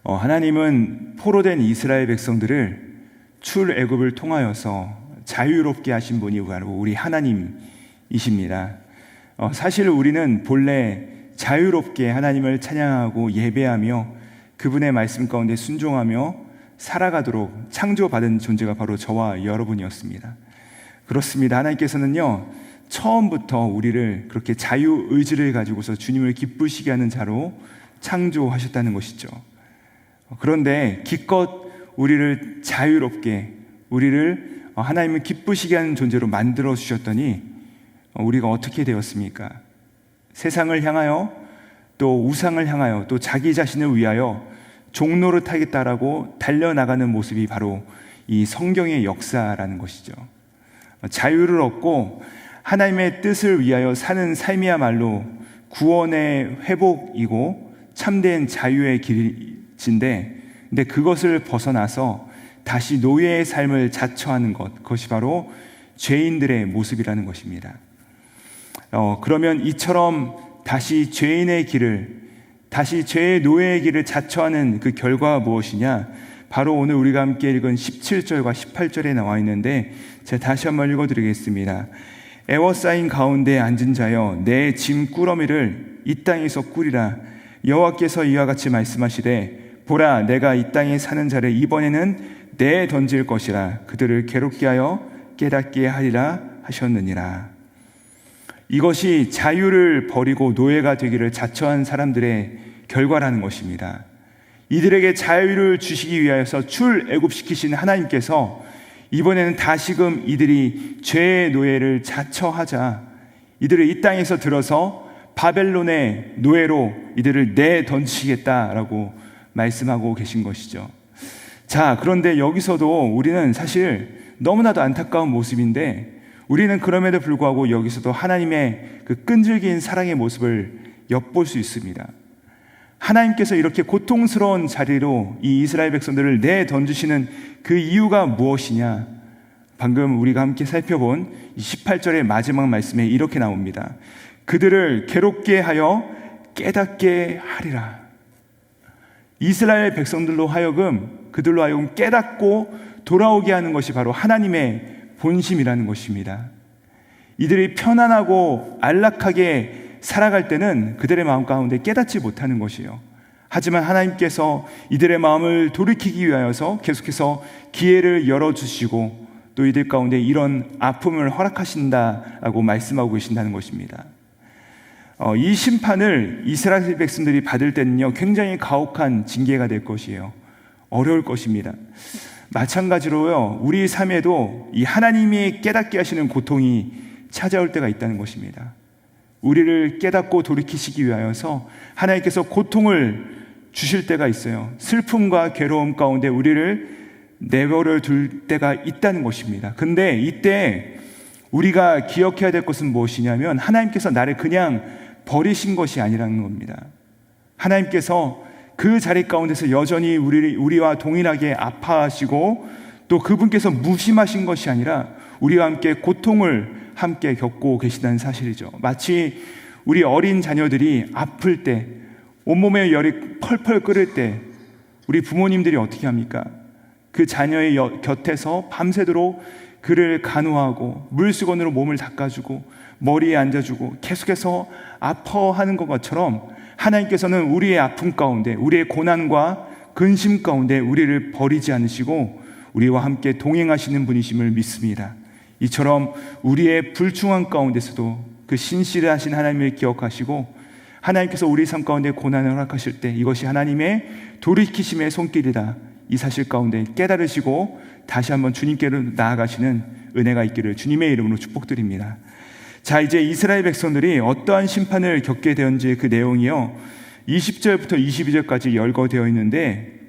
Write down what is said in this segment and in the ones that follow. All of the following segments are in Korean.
하나님은 포로된 이스라엘 백성들을 출애굽을 통하여서 자유롭게 하신 분이 바로 우리 하나님이십니다. 사실 우리는 본래 자유롭게 하나님을 찬양하고 예배하며 그분의 말씀 가운데 순종하며 살아가도록 창조받은 존재가 바로 저와 여러분이었습니다. 그렇습니다. 하나님께서는요, 처음부터 우리를 그렇게 자유의지를 가지고서 주님을 기쁘시게 하는 자로 창조하셨다는 것이죠. 그런데 기껏 우리를 자유롭게, 우리를 하나님을 기쁘시게 하는 존재로 만들어 주셨더니 우리가 어떻게 되었습니까? 세상을 향하여, 또 우상을 향하여, 또 자기 자신을 위하여 종노릇하겠다라고 달려나가는 모습이 바로 이 성경의 역사라는 것이죠. 자유를 얻고 하나님의 뜻을 위하여 사는 삶이야말로 구원의 회복이고 참된 자유의 길인데, 근데 그것을 벗어나서 다시 노예의 삶을 자처하는 것, 그것이 바로 죄인들의 모습이라는 것입니다. 그러면 이처럼 다시 죄인의 길을, 다시 죄의 노예의 길을 자처하는 그 결과가 무엇이냐? 바로 오늘 우리가 함께 읽은 17절과 18절에 나와 있는데, 제가 다시 한번 읽어드리겠습니다. 애워싸인 가운데 앉은 자여, 내 짐 꾸러미를 이 땅에서 꾸리라. 여호와께서 이와 같이 말씀하시되, 보라, 내가 이 땅에 사는 자를 이번에는 내 던질 것이라. 그들을 괴롭게 하여 깨닫게 하리라 하셨느니라. 이것이 자유를 버리고 노예가 되기를 자처한 사람들의 결과라는 것입니다. 이들에게 자유를 주시기 위하여서 출애굽시키신 하나님께서 이번에는 다시금 이들이 죄의 노예를 자처하자 이들을 이 땅에서 들어서 바벨론의 노예로 이들을 내던지시겠다라고 말씀하고 계신 것이죠. 자, 그런데 여기서도 우리는 사실 너무나도 안타까운 모습인데, 우리는 그럼에도 불구하고 여기서도 하나님의 그 끈질긴 사랑의 모습을 엿볼 수 있습니다. 하나님께서 이렇게 고통스러운 자리로 이 이스라엘 백성들을 내던지시는 그 이유가 무엇이냐? 방금 우리가 함께 살펴본 18절의 마지막 말씀에 이렇게 나옵니다. 그들을 괴롭게 하여 깨닫게 하리라. 이스라엘 백성들로 하여금, 그들로 하여금 깨닫고 돌아오게 하는 것이 바로 하나님의 본심이라는 것입니다. 이들이 편안하고 안락하게 살아갈 때는 그들의 마음 가운데 깨닫지 못하는 것이에요. 하지만 하나님께서 이들의 마음을 돌이키기 위하여서 계속해서 기회를 열어주시고 또 이들 가운데 이런 아픔을 허락하신다라고 말씀하고 계신다는 것입니다. 이 심판을 이스라엘 백성들이 받을 때는요, 굉장히 가혹한 징계가 될 것이에요. 어려울 것입니다. 마찬가지로요, 우리 삶에도 이 하나님이 깨닫게 하시는 고통이 찾아올 때가 있다는 것입니다. 우리를 깨닫고 돌이키시기 위하여서 하나님께서 고통을 주실 때가 있어요. 슬픔과 괴로움 가운데 우리를 내버려 둘 때가 있다는 것입니다. 근데 이때 우리가 기억해야 될 것은 무엇이냐면, 하나님께서 나를 그냥 버리신 것이 아니라는 겁니다. 하나님께서 그 자리 가운데서 여전히 우리와 동일하게 아파하시고 또 그분께서 무심하신 것이 아니라 우리와 함께 고통을 함께 겪고 계시다는 사실이죠. 마치 우리 어린 자녀들이 아플 때, 온몸에 열이 펄펄 끓을 때 우리 부모님들이 어떻게 합니까? 그 자녀의 곁에서 밤새도록 그를 간호하고 물수건으로 몸을 닦아주고 머리에 앉아주고 계속해서 아파하는 것처럼, 하나님께서는 우리의 아픔 가운데, 우리의 고난과 근심 가운데 우리를 버리지 않으시고 우리와 함께 동행하시는 분이심을 믿습니다. 이처럼 우리의 불충한 가운데서도 그 신실하신 하나님을 기억하시고, 하나님께서 우리 삶 가운데 고난을 허락하실 때 이것이 하나님의 돌이키심의 손길이다, 이 사실 가운데 깨달으시고 다시 한번 주님께로 나아가시는 은혜가 있기를 주님의 이름으로 축복드립니다. 자, 이제 이스라엘 백성들이 어떠한 심판을 겪게 되었는지 그 내용이요, 20절부터 22절까지 열거되어 있는데,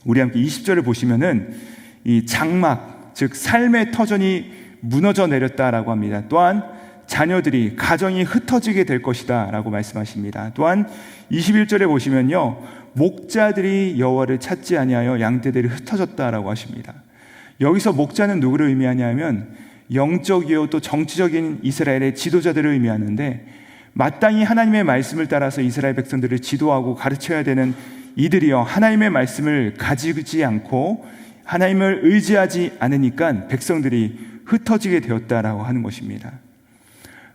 우리 함께 20절을 보시면은 이 장막, 즉 삶의 터전이 무너져 내렸다라고 합니다. 또한 자녀들이, 가정이 흩어지게 될 것이다 라고 말씀하십니다. 또한 21절에 보시면요, 목자들이 여호와를 찾지 아니하여 양떼들이 흩어졌다라고 하십니다. 여기서 목자는 누구를 의미하냐면 영적이요 또 정치적인 이스라엘의 지도자들을 의미하는데, 마땅히 하나님의 말씀을 따라서 이스라엘 백성들을 지도하고 가르쳐야 되는 이들이여 하나님의 말씀을 가지지 않고 하나님을 의지하지 않으니까 백성들이 흩어지게 되었다라고 하는 것입니다.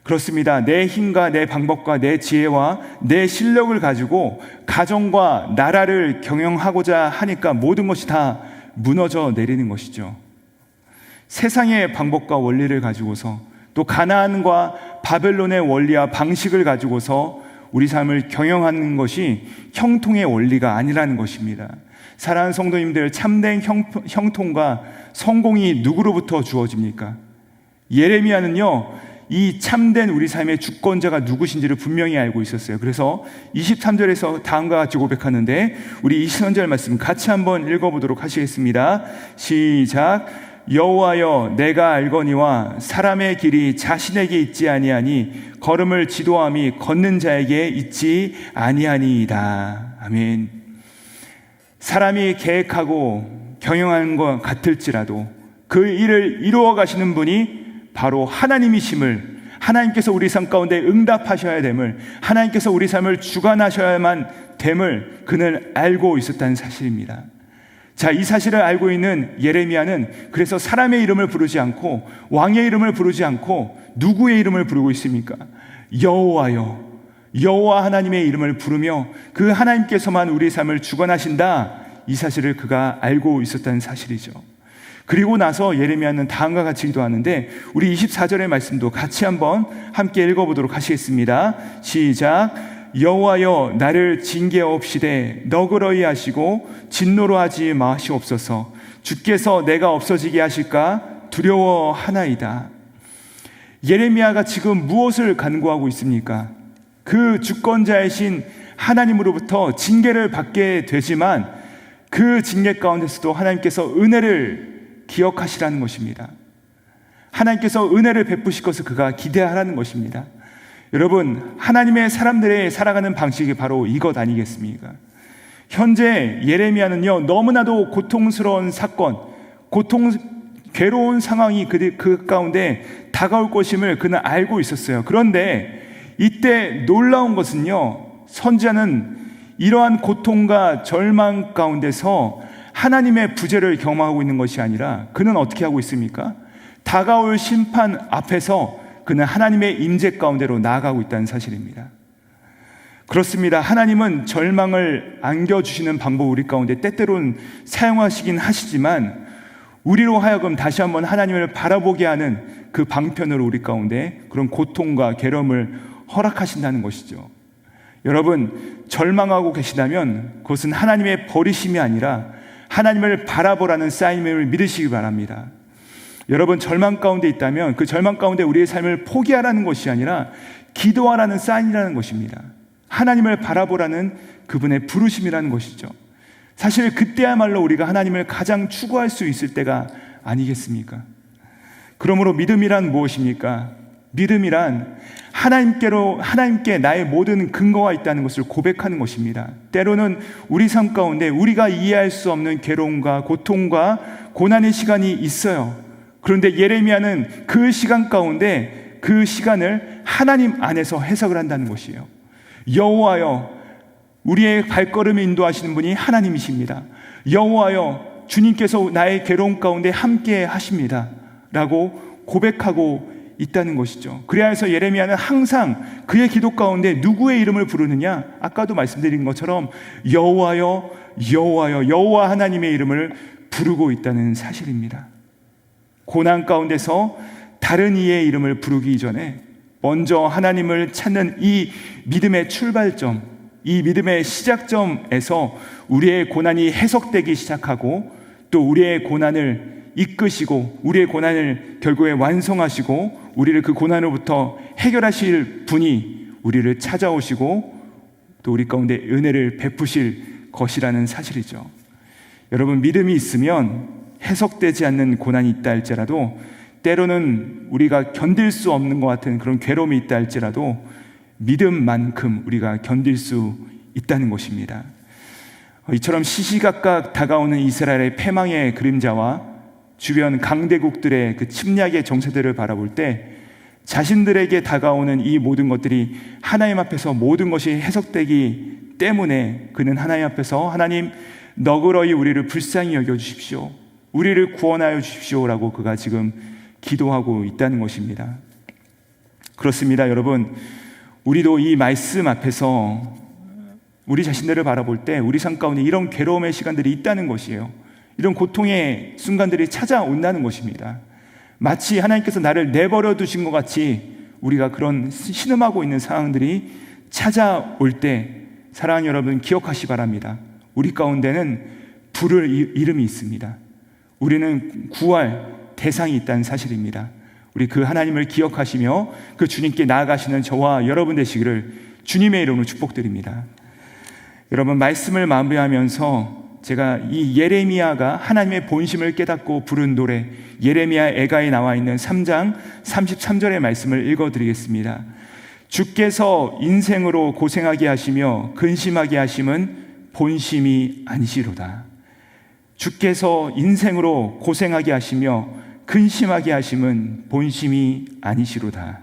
그렇습니다. 내 힘과 내 방법과 내 지혜와 내 실력을 가지고 가정과 나라를 경영하고자 하니까 모든 것이 다 무너져 내리는 것이죠. 세상의 방법과 원리를 가지고서 또 가나안과 바벨론의 원리와 방식을 가지고서 우리 삶을 경영하는 것이 형통의 원리가 아니라는 것입니다. 사랑하는 성도님들, 참된 형통과 성공이 누구로부터 주어집니까? 예레미야는요, 이 참된 우리 삶의 주권자가 누구신지를 분명히 알고 있었어요. 그래서 23절에서 다음과 같이 고백하는데, 우리 23절 말씀 같이 한번 읽어보도록 하시겠습니다. 시작. 여호와여, 내가 알거니와 사람의 길이 자신에게 있지 아니하니 걸음을 지도함이 걷는 자에게 있지 아니하니이다. 아멘. 사람이 계획하고 경영하는 것 같을지라도 그 일을 이루어 가시는 분이 바로 하나님이심을, 하나님께서 우리 삶 가운데 응답하셔야 됨을, 하나님께서 우리 삶을 주관하셔야만 됨을 그는 알고 있었다는 사실입니다. 자, 이 사실을 알고 있는 예레미야는 그래서 사람의 이름을 부르지 않고 왕의 이름을 부르지 않고 누구의 이름을 부르고 있습니까? 여호와여, 여호와 하나님의 이름을 부르며 그 하나님께서만 우리의 삶을 주관하신다, 이 사실을 그가 알고 있었다는 사실이죠. 그리고 나서 예레미야는 다음과 같이 기도하는데, 우리 24절의 말씀도 같이 한번 함께 읽어보도록 하시겠습니다. 시작. 여호와여, 나를 징계하옵시되 너그러이 하시고 진노로 하지 마시옵소서. 주께서 내가 없어지게 하실까 두려워하나이다. 예레미야가 지금 무엇을 간구하고 있습니까? 그 주권자이신 하나님으로부터 징계를 받게 되지만 그 징계 가운데서도 하나님께서 은혜를 기억하시라는 것입니다. 하나님께서 은혜를 베푸실 것을 그가 기대하라는 것입니다. 여러분, 하나님의 사람들의 살아가는 방식이 바로 이것 아니겠습니까? 현재 예레미야는요, 너무나도 고통스러운 사건, 괴로운 상황이 그 가운데 다가올 것임을 그는 알고 있었어요. 그런데 이때 놀라운 것은요, 선지자는 이러한 고통과 절망 가운데서 하나님의 부재를 경험하고 있는 것이 아니라 그는 어떻게 하고 있습니까? 다가올 심판 앞에서 그는 하나님의 임재 가운데로 나아가고 있다는 사실입니다. 그렇습니다. 하나님은 절망을 안겨주시는 방법 우리 가운데 때때로는 사용하시긴 하시지만 우리로 하여금 다시 한번 하나님을 바라보게 하는 그 방편으로 우리 가운데 그런 고통과 괴로움을 허락하신다는 것이죠. 여러분, 절망하고 계시다면 그것은 하나님의 버리심이 아니라 하나님을 바라보라는 사인임을 믿으시기 바랍니다. 여러분, 절망 가운데 있다면 그 절망 가운데 우리의 삶을 포기하라는 것이 아니라 기도하라는 사인이라는 것입니다. 하나님을 바라보라는 그분의 부르심이라는 것이죠. 사실 그때야말로 우리가 하나님을 가장 추구할 수 있을 때가 아니겠습니까? 그러므로 믿음이란 무엇입니까? 믿음이란 하나님께 나의 모든 근거가 있다는 것을 고백하는 것입니다. 때로는 우리 삶 가운데 우리가 이해할 수 없는 괴로움과 고통과 고난의 시간이 있어요. 그런데 예레미야는 그 시간 가운데 그 시간을 하나님 안에서 해석을 한다는 것이에요. 여호와여, 우리의 발걸음을 인도하시는 분이 하나님이십니다. 여호와여, 주님께서 나의 괴로움 가운데 함께 하십니다 라고 고백하고 있다는 것이죠. 그래야 해서 예레미야는 항상 그의 기도 가운데 누구의 이름을 부르느냐? 아까도 말씀드린 것처럼 여호와여, 여호와여, 여호와 하나님의 이름을 부르고 있다는 사실입니다. 고난 가운데서 다른 이의 이름을 부르기 전에 먼저 하나님을 찾는 이 믿음의 출발점, 이 믿음의 시작점에서 우리의 고난이 해석되기 시작하고 또 우리의 고난을 이끄시고 우리의 고난을 결국에 완성하시고 우리를 그 고난으로부터 해결하실 분이 우리를 찾아오시고 또 우리 가운데 은혜를 베푸실 것이라는 사실이죠. 여러분, 믿음이 있으면 해석되지 않는 고난이 있다 할지라도, 때로는 우리가 견딜 수 없는 것 같은 그런 괴로움이 있다 할지라도 믿음만큼 우리가 견딜 수 있다는 것입니다. 이처럼 시시각각 다가오는 이스라엘의 패망의 그림자와 주변 강대국들의 그 침략의 정세들을 바라볼 때 자신들에게 다가오는 이 모든 것들이 하나님 앞에서 모든 것이 해석되기 때문에 그는 하나님 앞에서 하나님 너그러이 우리를 불쌍히 여겨주십시오, 우리를 구원하여 주십시오라고 그가 지금 기도하고 있다는 것입니다. 그렇습니다. 여러분, 우리도 이 말씀 앞에서 우리 자신들을 바라볼 때 우리 삶 가운데 이런 괴로움의 시간들이 있다는 것이에요. 이런 고통의 순간들이 찾아온다는 것입니다. 마치 하나님께서 나를 내버려 두신 것 같이 우리가 그런 신음하고 있는 상황들이 찾아올 때 사랑하는 여러분, 기억하시 바랍니다. 우리 가운데는 부를 이름이 있습니다. 우리는 구할 대상이 있다는 사실입니다. 우리 그 하나님을 기억하시며 그 주님께 나아가시는 저와 여러분 되시기를 주님의 이름으로 축복드립니다. 여러분, 말씀을 마무리하면서 제가 이 예레미야가 하나님의 본심을 깨닫고 부른 노래, 예레미야 애가에 나와 있는 3장 33절의 말씀을 읽어드리겠습니다. 주께서 인생으로 고생하게 하시며 근심하게 하심은 본심이 아니시로다. 주께서 인생으로 고생하게 하시며 근심하게 하심은 본심이 아니시로다.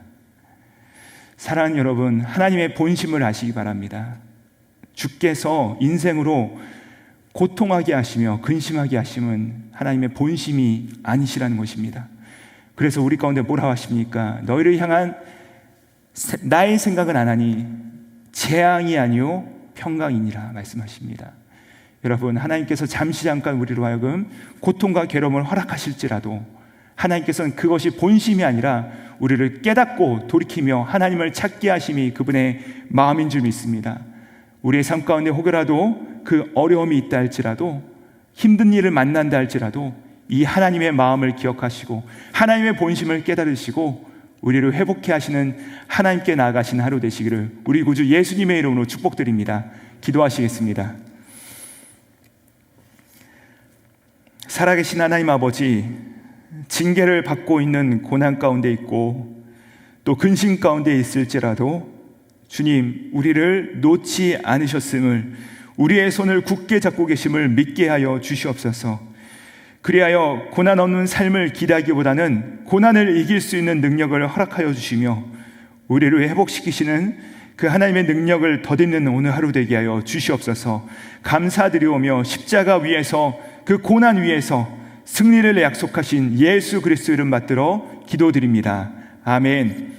사랑하는 여러분, 하나님의 본심을 아시기 바랍니다. 주께서 인생으로 고통하게 하시며 근심하게 하심은 하나님의 본심이 아니시라는 것입니다. 그래서 우리 가운데 뭐라고 하십니까? 너희를 향한 나의 생각은 안 하니 재앙이 아니요 평강이니라 말씀하십니다. 여러분, 하나님께서 잠시 잠깐 우리로 하여금 고통과 괴로움을 허락하실지라도 하나님께서는 그것이 본심이 아니라 우리를 깨닫고 돌이키며 하나님을 찾게 하심이 그분의 마음인 줄 믿습니다. 우리의 삶 가운데 혹여라도 그 어려움이 있다 할지라도, 힘든 일을 만난다 할지라도 이 하나님의 마음을 기억하시고 하나님의 본심을 깨달으시고 우리를 회복해 하시는 하나님께 나아가시는 하루 되시기를 우리 구주 예수님의 이름으로 축복드립니다. 기도하시겠습니다. 살아계신 하나님 아버지, 징계를 받고 있는 고난 가운데 있고 또 근심 가운데 있을지라도 주님, 우리를 놓지 않으셨음을, 우리의 손을 굳게 잡고 계심을 믿게 하여 주시옵소서. 그리하여 고난 없는 삶을 기대하기보다는 고난을 이길 수 있는 능력을 허락하여 주시며 우리를 회복시키시는 그 하나님의 능력을 덧입는 오늘 하루 되게 하여 주시옵소서. 감사드리오며 십자가 위에서, 그 고난 위에서 승리를 약속하신 예수 그리스도 이름 받들어 기도드립니다. 아멘.